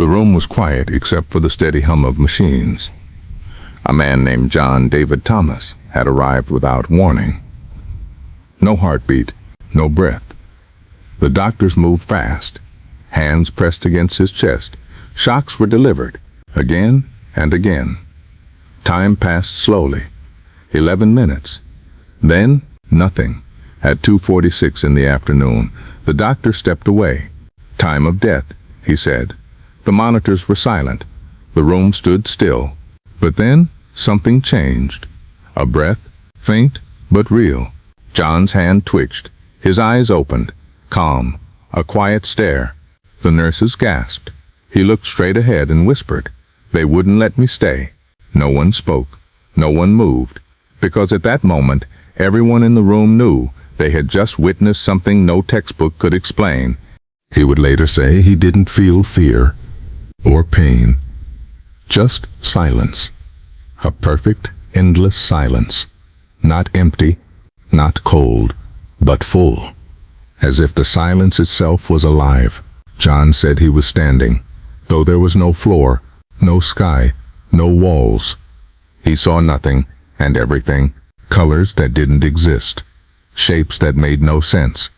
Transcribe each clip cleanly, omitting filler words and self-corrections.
The room was quiet except for the steady hum of machines. A man named John David Thomas had arrived without warning. No heartbeat, no breath. The doctors moved fast, hands pressed against his chest. Shocks were delivered, again and again. Time passed slowly. 11 minutes. Then, nothing. At 2:46 in the afternoon, the doctor stepped away. "Time of death," he said. The monitors were silent. The room stood still. But then, something changed. A breath, faint but real. John's hand twitched. His eyes opened. Calm. A quiet stare. The nurses gasped. He looked straight ahead and whispered, "They wouldn't let me stay." No one spoke. No one moved. Because at that moment, everyone in the room knew they had just witnessed something no textbook could explain. He would later say he didn't feel fear or pain. Just silence. A perfect, endless silence. Not empty, not cold, but full. As if the silence itself was alive. John said he was standing, though there was no floor, no sky, no walls. He saw nothing and everything, colors that didn't exist, shapes that made no sense,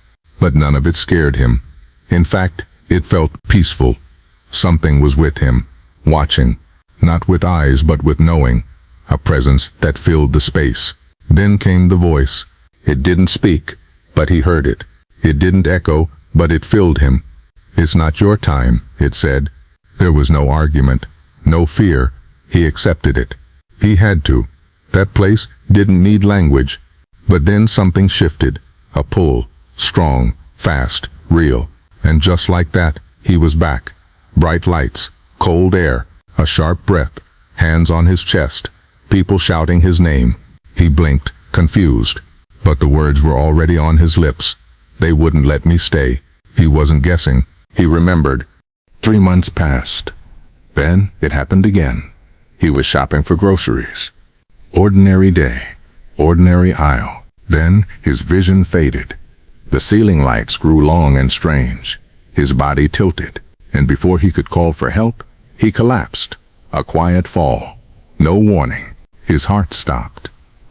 but none of it scared him. In fact, it felt peaceful. Something was with him, watching, not with eyes but with knowing, a presence that filled the space. Then came the voice. It didn't speak, but he heard it. It didn't echo, but it filled him. "It's not your time," it said. There was no argument, no fear. He accepted it. He had to. That place didn't need language. But then something shifted. A pull. Strong, fast, real. And just like that, he was back. Bright lights, cold air, a sharp breath, hands on his chest, people shouting his name. He blinked, confused. But the words were already on his lips. "They wouldn't let me stay." He wasn't guessing. He remembered. 3 months passed. Then it happened again. He was shopping for groceries. Ordinary day, ordinary aisle. Then his vision faded. The ceiling lights grew long and strange. His body tilted, and before he could call for help, he collapsed. A quiet fall. No warning. His heart stopped.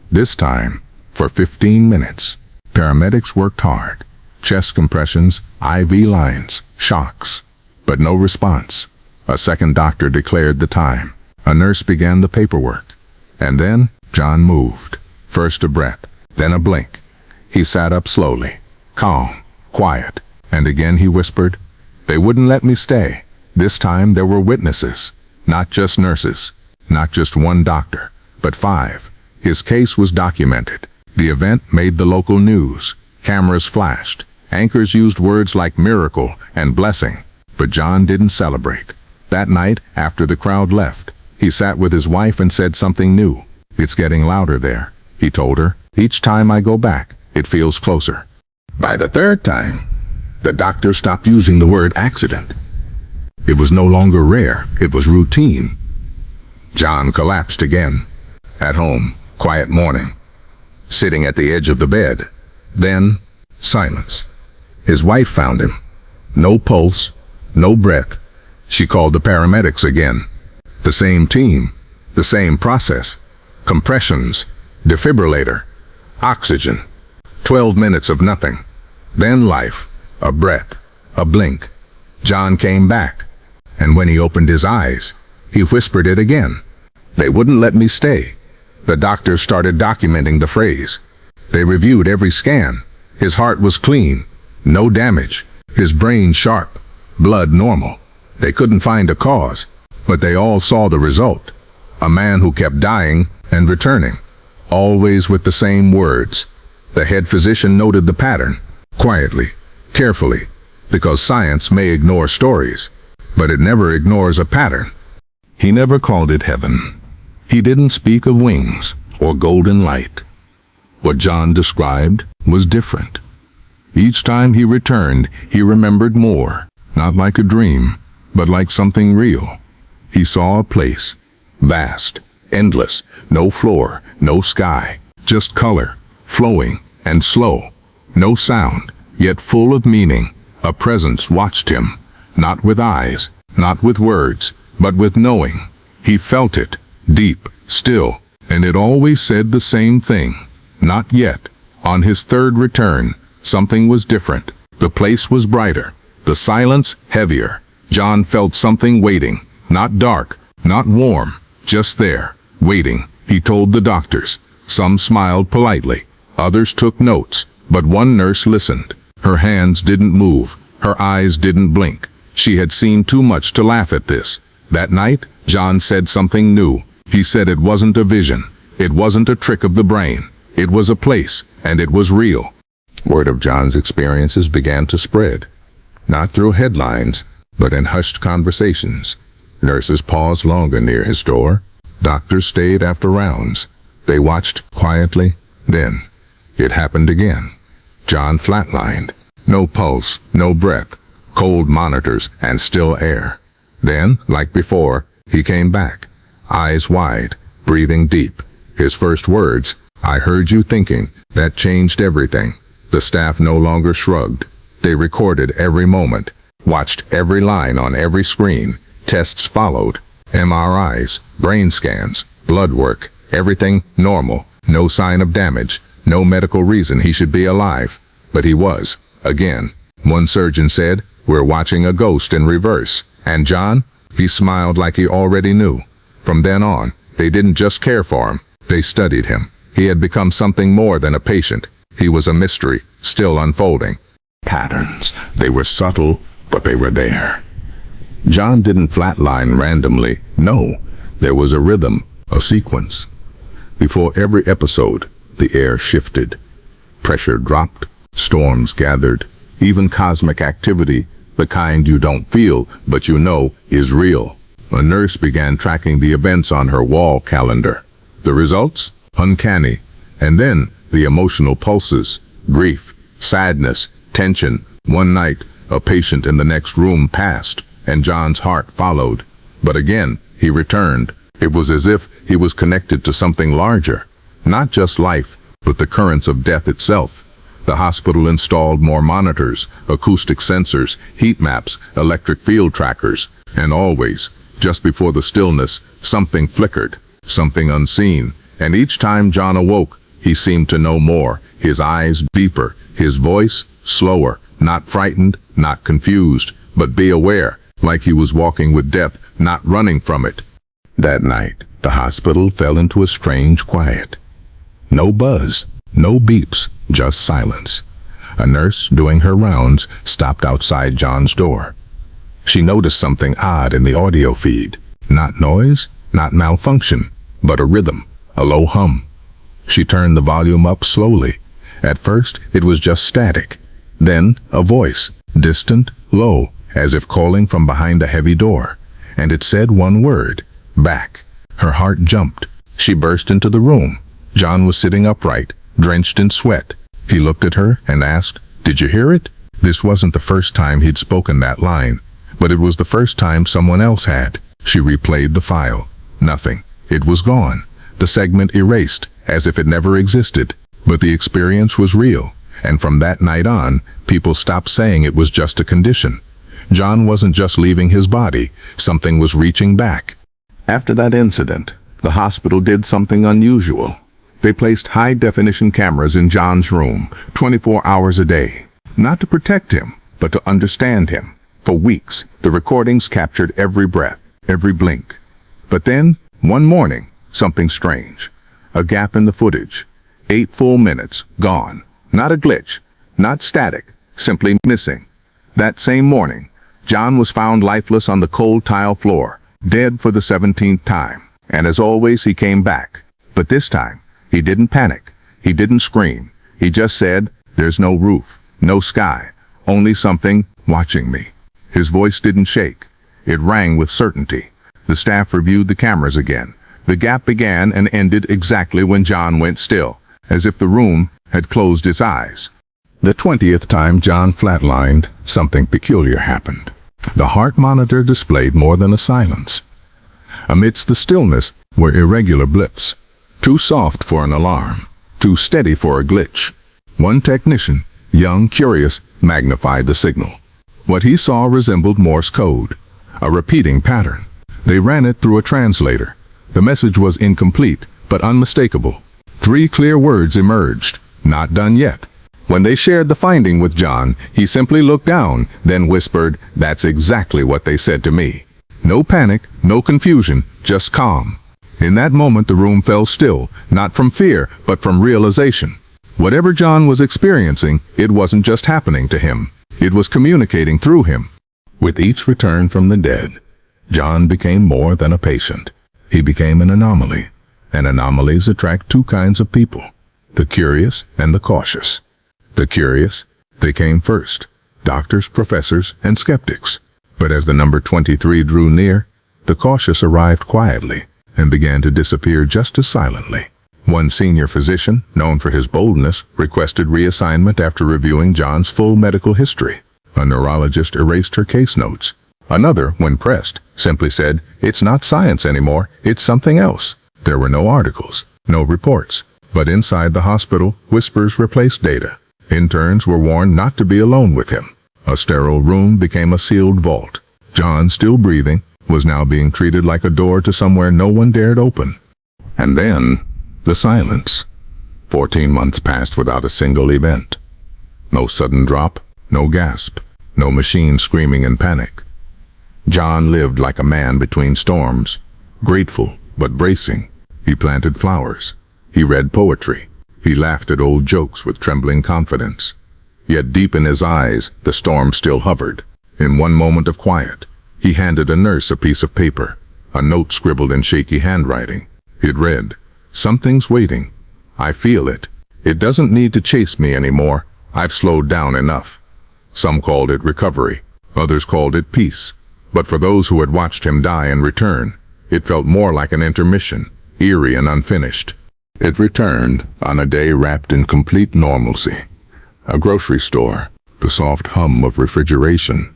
This time, for 15 minutes, paramedics worked hard. Chest compressions, IV lines, shocks. But no response. A second doctor declared the time. A nurse began the paperwork. And then, John moved. First a breath, then a blink. He sat up slowly, calm, quiet, and again he whispered, "They wouldn't let me stay." This time there were witnesses, not just nurses, not just one doctor, but 5. His case was documented. The event made the local news. Cameras flashed. Anchors used words like miracle and blessing. But John didn't celebrate. That night, after the crowd left, he sat with his wife and said something new. "It's getting louder there," he told her. "Each time I go back, it feels closer." By the 3rd time, the doctor stopped using the word accident. It was no longer rare, it was routine. John collapsed again. At home, quiet morning, sitting at the edge of the bed. Then, silence. His wife found him. No pulse, no breath. She called the paramedics again. The same team, the same process. Compressions, defibrillator, oxygen. 12 minutes of nothing. Then life, a breath, a blink. John came back, and when he opened his eyes, he whispered it again. "They wouldn't let me stay." The doctors started documenting the phrase. They reviewed every scan. His heart was clean, no damage. His brain sharp, blood normal. They couldn't find a cause, but they all saw the result. A man who kept dying and returning, always with the same words. The head physician noted the pattern, quietly, carefully, because science may ignore stories, but it never ignores a pattern. He never called it heaven. He didn't speak of wings or golden light. What John described was different. Each time he returned, he remembered more, not like a dream, but like something real. He saw a place, vast, endless, no floor, no sky, just color, flowing and slow, no sound, yet full of meaning. A presence watched him, not with eyes, Not with words, but with knowing. He felt it, deep, still, and it always said the same thing. Not yet. On his third return, something was different. The place was brighter, the silence heavier. John felt something waiting, not dark, not warm, just there, waiting. He told the doctors. Some smiled politely, others took notes, but one nurse listened. Her hands didn't move, her eyes didn't blink. She had seen too much to laugh at this. That night, John said something new. He said it wasn't a vision, it wasn't a trick of the brain. It was a place, and it was real. Word of John's experiences began to spread, not through headlines, but in hushed conversations. Nurses paused longer near his door. Doctors stayed after rounds. They watched quietly. Then, it happened again. John flatlined. No pulse, no breath, cold monitors and still air. Then, like before, he came back, eyes wide, breathing deep. His first words, "I heard you thinking." That changed everything. The staff no longer shrugged. They recorded every moment, watched every line on every screen. Tests followed. MRIs, brain scans, blood work, everything normal. No sign of damage, no medical reason he should be alive. But he was, again. One surgeon said, "We're watching a ghost in reverse." And John? He smiled like he already knew. From then on, they didn't just care for him, they studied him. He had become something more than a patient. He was a mystery, still unfolding. Patterns. They were subtle, but they were there. John didn't flatline randomly. No, there was a rhythm, a sequence. Before every episode, the air shifted. Pressure dropped, storms gathered. Even cosmic activity, the kind you don't feel, but you know is real. A nurse began tracking the events on her wall calendar. The results? Uncanny. And then, the emotional pulses. Grief, sadness, tension. One night, a patient in the next room passed, and John's heart followed. But again, he returned. It was as if he was connected to something larger. Not just life, but the currents of death itself. The hospital installed more monitors, acoustic sensors, heat maps, electric field trackers, and always, just before the stillness, something flickered, something unseen. And each time John awoke, he seemed to know more, his eyes deeper, his voice slower, not frightened, not confused, but be aware, like he was walking with death, not running from it. That night, the hospital fell into a strange quiet. No buzz, no beeps, just silence. A nurse, doing her rounds, stopped outside John's door. She noticed something odd in the audio feed. Not noise, not malfunction, but a rhythm, a low hum. She turned the volume up slowly. At first, it was just static. Then, a voice, distant, low, as if calling from behind a heavy door. And it said one word, back. Her heart jumped. She burst into the room. John was sitting upright, drenched in sweat. He looked at her and asked, "Did you hear it?" This wasn't the first time he'd spoken that line, but it was the first time someone else had. She replayed the file. Nothing. It was gone. The segment erased, as if it never existed. But the experience was real, and from that night on, people stopped saying it was just a condition. John wasn't just leaving his body, something was reaching back. After that incident, the hospital did something unusual. They placed high-definition cameras in John's room, 24 hours a day. Not to protect him, but to understand him. For weeks, the recordings captured every breath, every blink. But then, one morning, something strange. A gap in the footage. 8 full minutes, gone. Not a glitch, not static, simply missing. That same morning, John was found lifeless on the cold tile floor, dead for the 17th time. And as always, he came back. But this time, he didn't panic. He didn't scream. He just said, "There's no roof, no sky, only something watching me." His voice didn't shake. It rang with certainty. The staff reviewed the cameras again. The gap began and ended exactly when John went still, as if the room had closed its eyes. The 20th time John flatlined, something peculiar happened. The heart monitor displayed more than a silence. Amidst the stillness were irregular blips, too soft for an alarm, too steady for a glitch. One technician, young, curious, magnified the signal. What he saw resembled Morse code, a repeating pattern. They ran it through a translator. The message was incomplete, but unmistakable. 3 clear words emerged: "Not done yet." When they shared the finding with John, he simply looked down, then whispered, "That's exactly what they said to me." No panic, no confusion, just calm. In that moment the room fell still, not from fear, but from realization. Whatever John was experiencing, it wasn't just happening to him. It was communicating through him. With each return from the dead, John became more than a patient. He became an anomaly. And anomalies attract 2 kinds of people: the curious and the cautious. The curious, they came first: doctors, professors, and skeptics. But as the number 23 drew near, the cautious arrived quietly and began to disappear just as silently. One senior physician, known for his boldness, requested reassignment after reviewing John's full medical history. A neurologist erased her case notes. Another, when pressed, simply said, "It's not science anymore, it's something else." There were no articles, no reports. But inside the hospital, whispers replaced data. Interns were warned not to be alone with him. A sterile room became a sealed vault. John, still breathing, was now being treated like a door to somewhere no one dared open. And then, the silence. 14 months passed without a single event. No sudden drop, no gasp, no machine screaming in panic. John lived like a man between storms, grateful but bracing. He planted flowers. He read poetry. He laughed at old jokes with trembling confidence. Yet deep in his eyes, the storm still hovered. In one moment of quiet, he handed a nurse a piece of paper, a note scribbled in shaky handwriting. It read, "Something's waiting. I feel it. It doesn't need to chase me anymore. I've slowed down enough." Some called it recovery. Others called it peace. But for those who had watched him die and return, it felt more like an intermission, eerie and unfinished. It returned on a day wrapped in complete normalcy. A grocery store, the soft hum of refrigeration,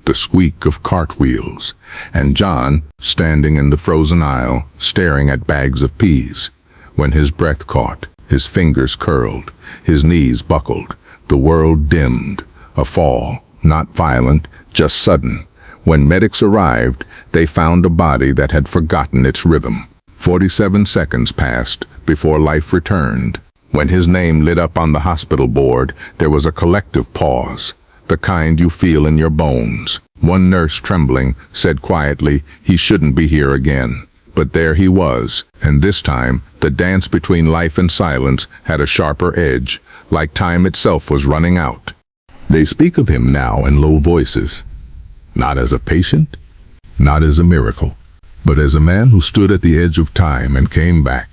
the squeak of cartwheels, and John standing in the frozen aisle, staring at bags of peas. When his breath caught, his fingers curled, his knees buckled, the world dimmed. A fall, not violent, just sudden. When medics arrived, they found a body that had forgotten its rhythm. 47 seconds passed before life returned. When his name lit up on the hospital board, there was a collective pause, the kind you feel in your bones. One nurse, trembling, said quietly, "He shouldn't be here again." But there he was, and this time, the dance between life and silence had a sharper edge, like time itself was running out. They speak of him now in low voices, not as a patient, not as a miracle, but as a man who stood at the edge of time and came back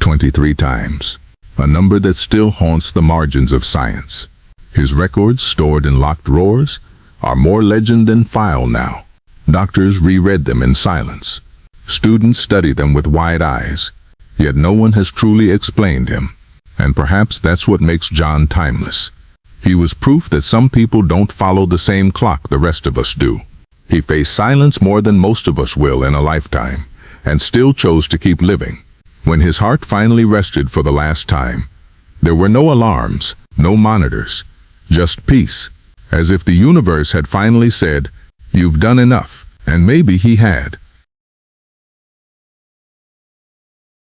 23 times, a number that still haunts the margins of science. His records, stored in locked drawers, are more legend than file now. Doctors reread them in silence. Students study them with wide eyes. Yet no one has truly explained him. And perhaps that's what makes John timeless. He was proof that some people don't follow the same clock the rest of us do. He faced silence more than most of us will in a lifetime, and still chose to keep living. When his heart finally rested for the last time, there were no alarms, no monitors, just peace, as if the universe had finally said, "You've done enough." And maybe he had.